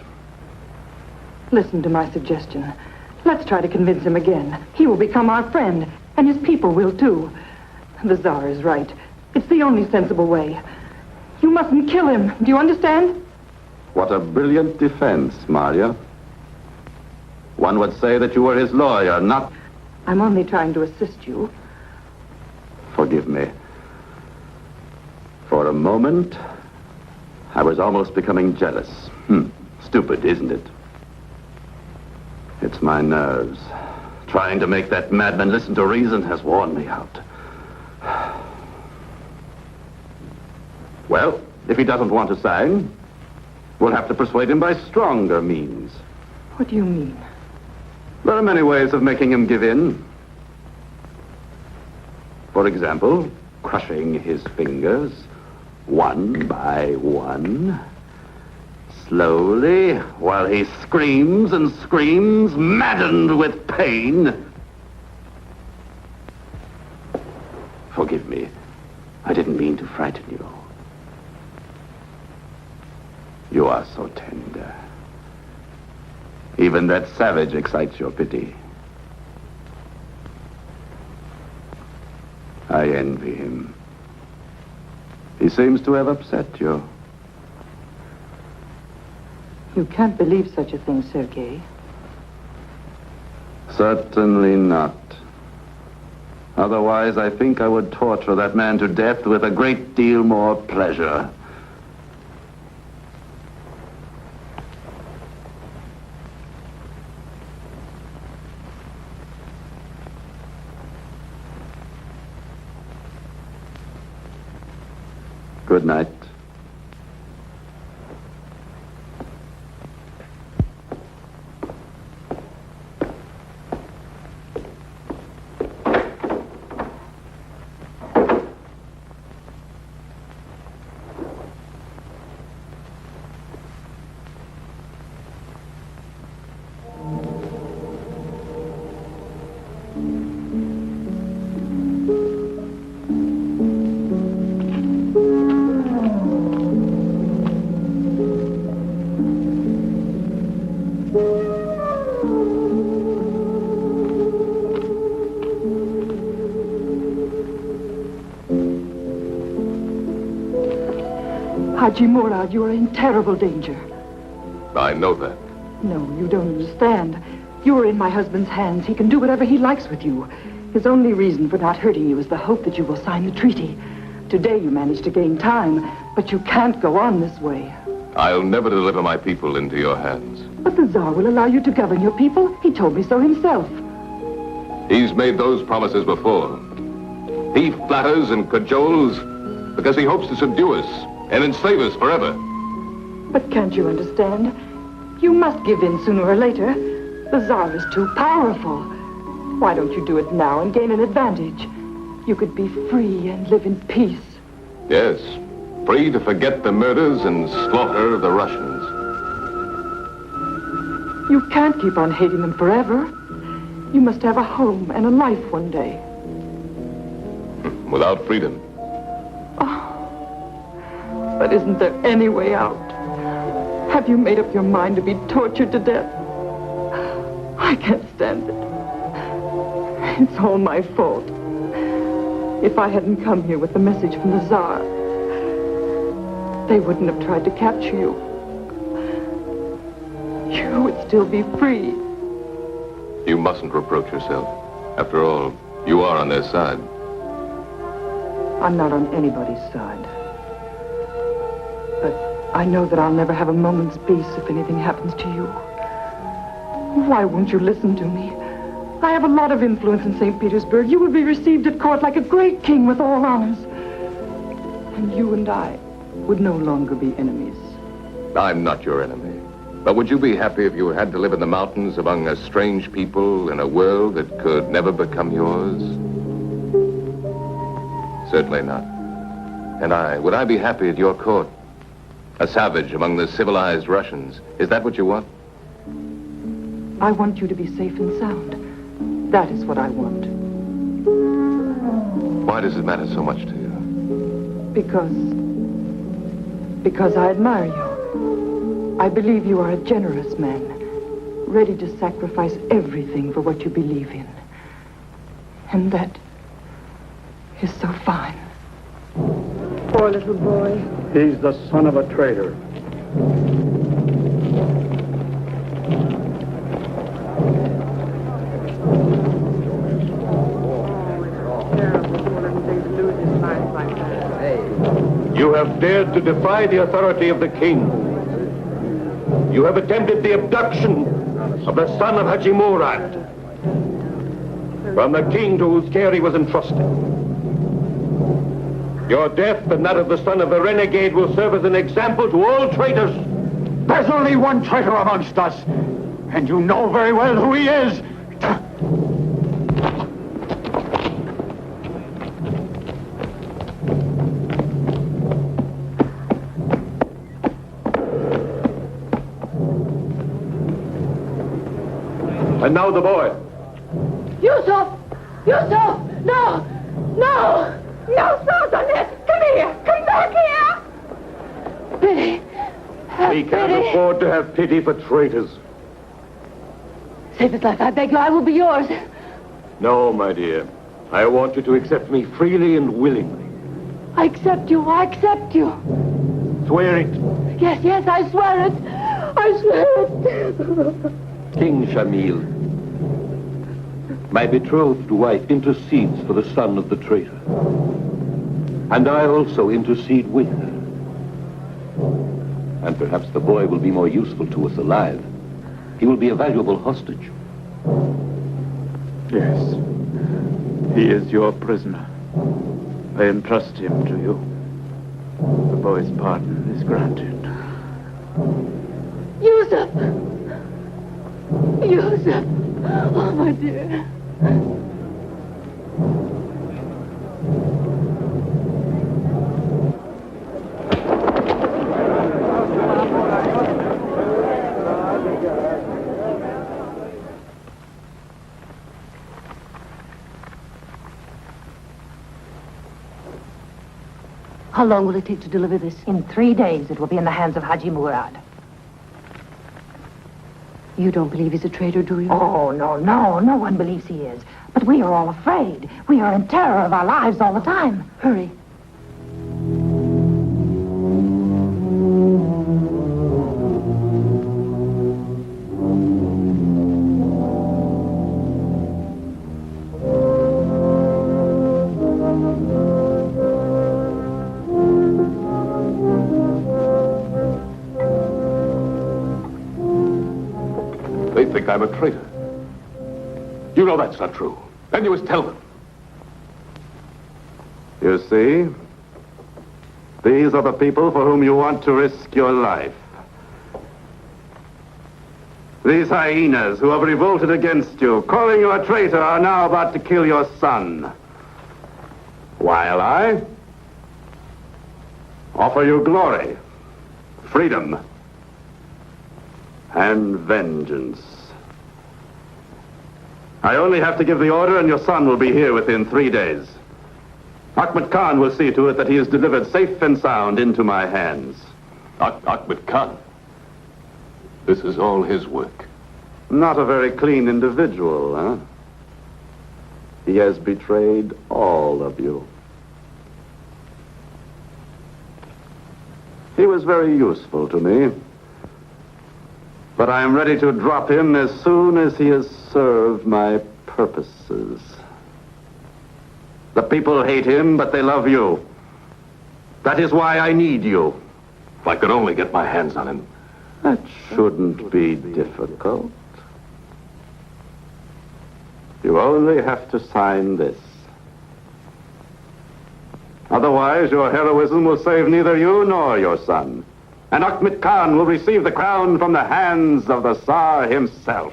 Listen to my suggestion. Let's try to convince him again. He will become our friend, and his people will too. The Tsar is right. It's the only sensible way. You mustn't kill him. Do you understand? What a brilliant defense, Maria. One would say that you were his lawyer, not... I'm only trying to assist you. Forgive me. For a moment, I was almost becoming jealous. Stupid, isn't it? It's my nerves. Trying to make that madman listen to reason has worn me out. Well, if he doesn't want to sign, we'll have to persuade him by stronger means. What do you mean? There are many ways of making him give in. For example, crushing his fingers, one by one, slowly, while he screams and screams, maddened with pain. Forgive me. I didn't mean to frighten you. You are so tender. Even that savage excites your pity. I envy him. He seems to have upset you. You can't believe such a thing, Sergei. Certainly not. Otherwise, I think I would torture that man to death with a great deal more pleasure. Good night. Hadji Murad, you are in terrible danger. I know that. No, you don't understand. You are in my husband's hands. He can do whatever he likes with you. His only reason for not hurting you is the hope that you will sign the treaty. Today you managed to gain time, but you can't go on this way. I'll never deliver my people into your hands. But the Tsar will allow you to govern your people. He told me so himself. He's made those promises before. He flatters and cajoles because he hopes to subdue us and enslave us forever. But can't you understand? You must give in sooner or later. The Tsar is too powerful. Why don't you do it now and gain an advantage? You could be free and live in peace. Yes, free to forget the murders and slaughter of the Russians. You can't keep on hating them forever. You must have a home and a life one day. Without freedom. But isn't there any way out? Have you made up your mind to be tortured to death? I can't stand it. It's all my fault. If I hadn't come here with the message from the Tsar, they wouldn't have tried to capture you. You would still be free. You mustn't reproach yourself. After all, you are on their side. I'm not on anybody's side. But I know that I'll never have a moment's peace if anything happens to you. Why won't you listen to me? I have a lot of influence in St. Petersburg. You would be received at court like a great king with all honors. And you and I would no longer be enemies. I'm not your enemy. But would you be happy if you had to live in the mountains among a strange people in a world that could never become yours? Certainly not. And would I be happy at your court? A savage among the civilized Russians. Is that what you want? I want you to be safe and sound. That is what I want. Why does it matter so much to you? Because I admire you. I believe you are a generous man, ready to sacrifice everything for what you believe in. And that is so fine. Poor little boy. He's the son of a traitor. You have dared to defy the authority of the king. You have attempted the abduction of the son of Hadji Murad from the king to whose care he was entrusted. Your death and that of the son of the renegade will serve as an example to all traitors. There's only one traitor amongst us, and you know very well who he is. And now the boy. Yusuf! Yusuf! No! No! No, Sultan! Come here! Come back here! Pity. We can't afford to have pity for traitors. Save his life, I beg you. I will be yours. No, my dear. I want you to accept me freely and willingly. I accept you. I accept you. Swear it. Yes, yes, I swear it. I swear it. King Shamil, my betrothed wife intercedes for the son of the traitor. And I also intercede with her. And perhaps the boy will be more useful to us alive. He will be a valuable hostage. Yes. He is your prisoner. I entrust him to you. The boy's pardon is granted. Yusuf! Yusuf! Oh, my dear. How long will it take to deliver this? In 3 days, it will be in the hands of Hadji Murad. You don't believe he's a traitor, do you? Oh, no, no. No one believes he is. But we are all afraid. We are in terror of our lives all the time. Hurry. They think I'm a traitor. You know that's not true. Then you must tell them. You see, these are the people for whom you want to risk your life. These hyenas who have revolted against you, calling you a traitor, are now about to kill your son. While I offer you glory, freedom, and vengeance. I only have to give the order and your son will be here within 3 days. Ahmed Khan will see to it that he is delivered safe and sound into my hands. Ahmed Khan? This is all his work. Not a very clean individual, huh? He has betrayed all of you. He was very useful to me. But I am ready to drop him as soon as he has served my purposes. The people hate him, but they love you. That is why I need you. If I could only get my hands on him. That shouldn't be difficult. You only have to sign this. Otherwise, your heroism will save neither you nor your son. And Ahmed Khan will receive the crown from the hands of the Tsar himself.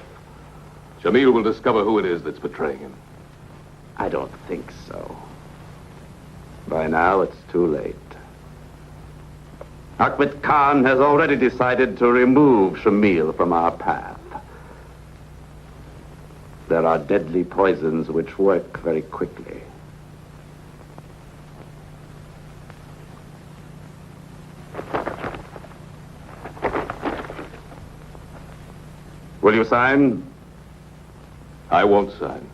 Shamil will discover who it is that's betraying him. I don't think so. By now, it's too late. Ahmed Khan has already decided to remove Shamil from our path. There are deadly poisons which work very quickly. Will you sign? I won't sign.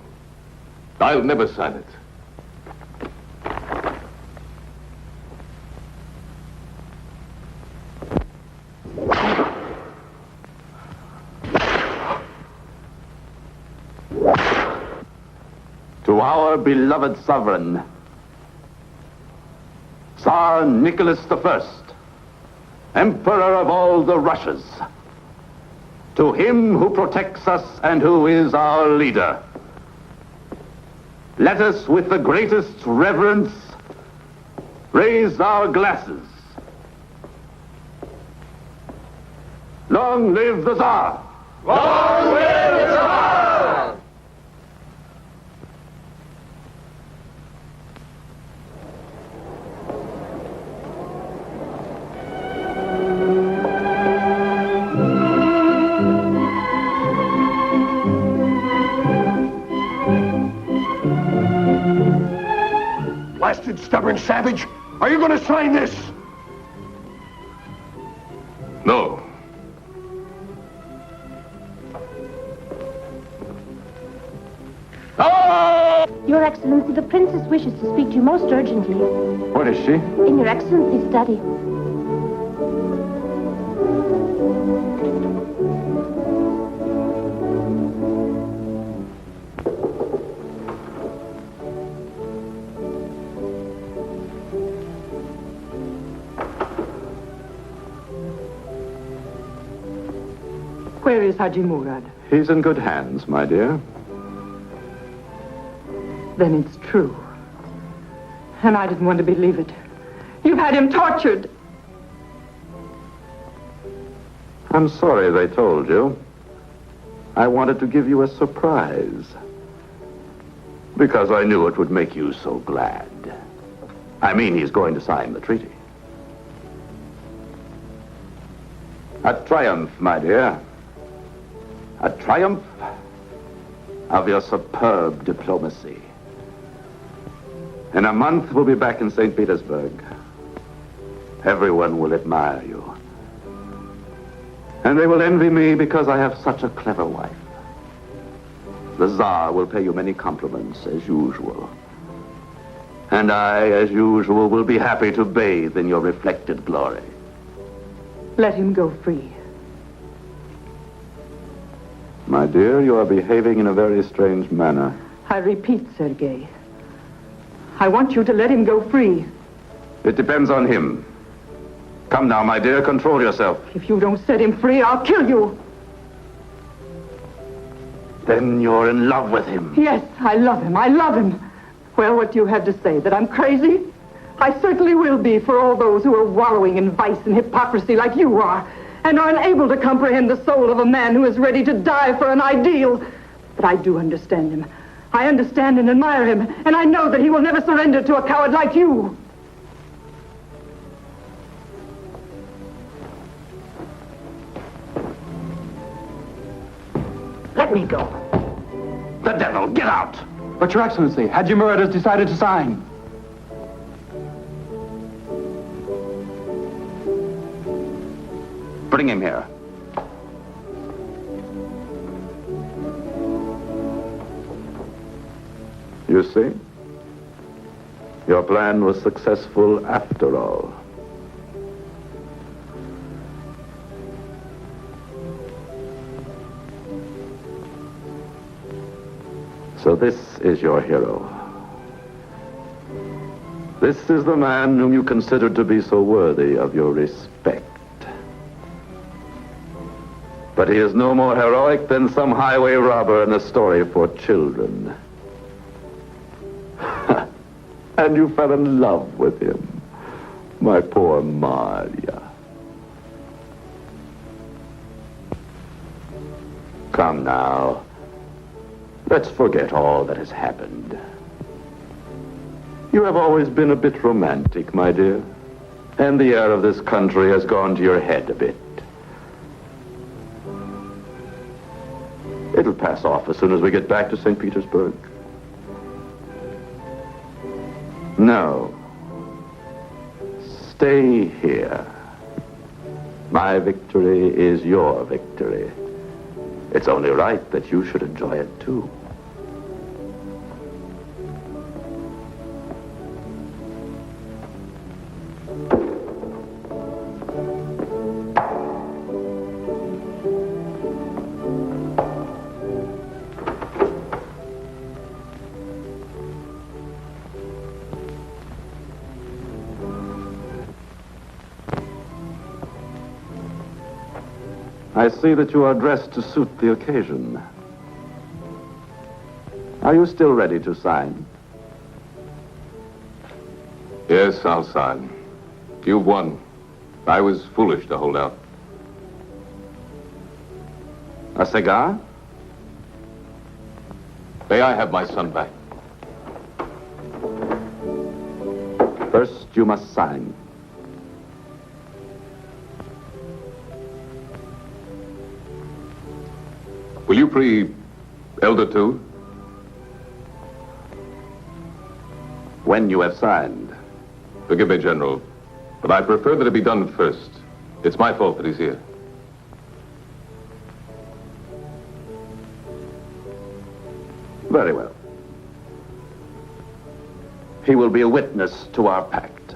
I'll never sign it. To our beloved sovereign, Tsar Nicholas I, Emperor of all the Russias. To him who protects us and who is our leader, let us with the greatest reverence raise our glasses. Long live the Tsar! Long live the Tsar! Blasted, stubborn savage! Are you going to sign this? No. Your Excellency, the Princess wishes to speak to you most urgently. What is she? In Your Excellency's study. Where is Hadji Murad? He's in good hands, my dear. Then it's true. And I didn't want to believe it. You've had him tortured. I'm sorry they told you. I wanted to give you a surprise. Because I knew it would make you so glad. I mean, he's going to sign the treaty. A triumph, my dear. A triumph of your superb diplomacy. In a month, we'll be back in St. Petersburg. Everyone will admire you. And they will envy me because I have such a clever wife. The Tsar will pay you many compliments, as usual. And I, as usual, will be happy to bathe in your reflected glory. Let him go free. My dear, you are behaving in a very strange manner. I repeat, Sergei. I want you to let him go free. It depends on him. Come now, my dear, control yourself. If you don't set him free, I'll kill you. Then you're in love with him. Yes, I love him. I love him. Well, what do you have to say? That I'm crazy? I certainly will be for all those who are wallowing in vice and hypocrisy like you are, and are unable to comprehend the soul of a man who is ready to die for an ideal. But I do understand him. I understand and admire him, and I know that he will never surrender to a coward like you. Let me go. The devil, get out! But Your Excellency, Hadji Murad has decided to sign. Bring him here. You see? Your plan was successful after all. So this is your hero. This is the man whom you considered to be so worthy of your respect. But he is no more heroic than some highway robber in a story for children. And you fell in love with him, my poor Maria. Come now. Let's forget all that has happened. You have always been a bit romantic, my dear. And the air of this country has gone to your head a bit. It'll pass off as soon as we get back to St. Petersburg. No. Stay here. My victory is your victory. It's only right that you should enjoy it, too. I see that you are dressed to suit the occasion. Are you still ready to sign? Yes, I'll sign. You've won. I was foolish to hold out. A cigar? May I have my son back? First, you must sign. Will you free Elder too? When you have signed. Forgive me, General, but I prefer that it be done first. It's my fault that he's here. Very well. He will be a witness to our pact.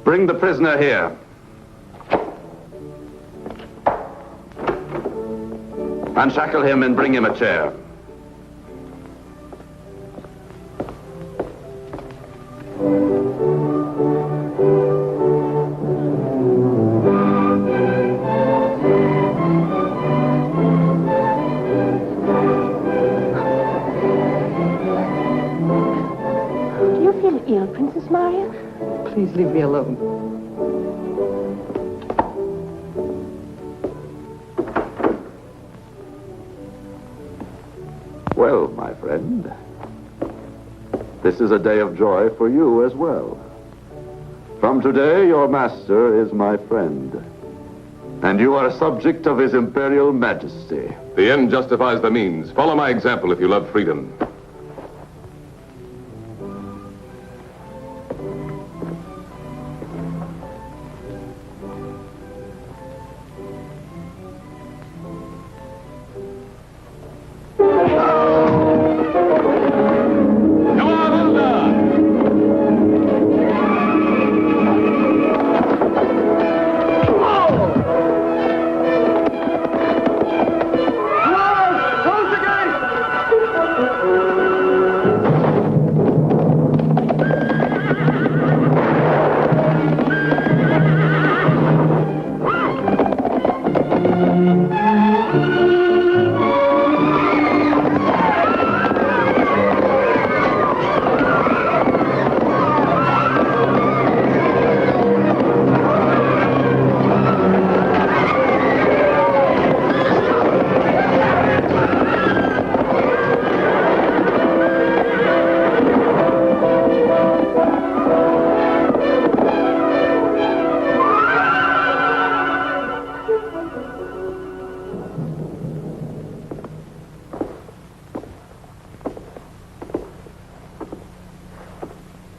Bring the prisoner here. Unshackle him and bring him a chair. Do you feel ill, Princess Maria? Please leave me alone. Well, my friend, this is a day of joy for you as well. From today, your master is my friend, and you are a subject of His Imperial Majesty. The end justifies the means. Follow my example if you love freedom.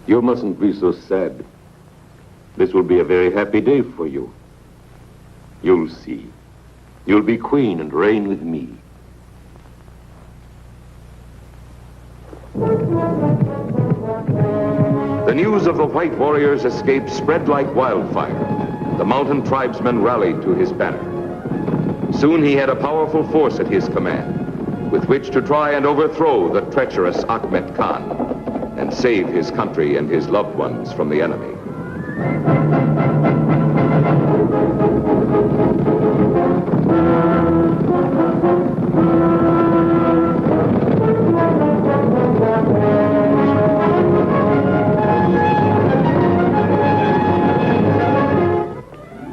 You mustn't be so sad. This will be a very happy day for you. You'll see. You'll be queen and reign with me. The news of the white warrior's escape spread like wildfire. The mountain tribesmen rallied to his banner. Soon he had a powerful force at his command, with which to try and overthrow the treacherous Ahmed Khan and save his country and his loved ones from the enemy.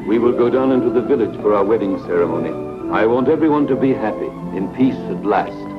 We will go down into the village for our wedding ceremony. I want everyone to be happy, in peace at last.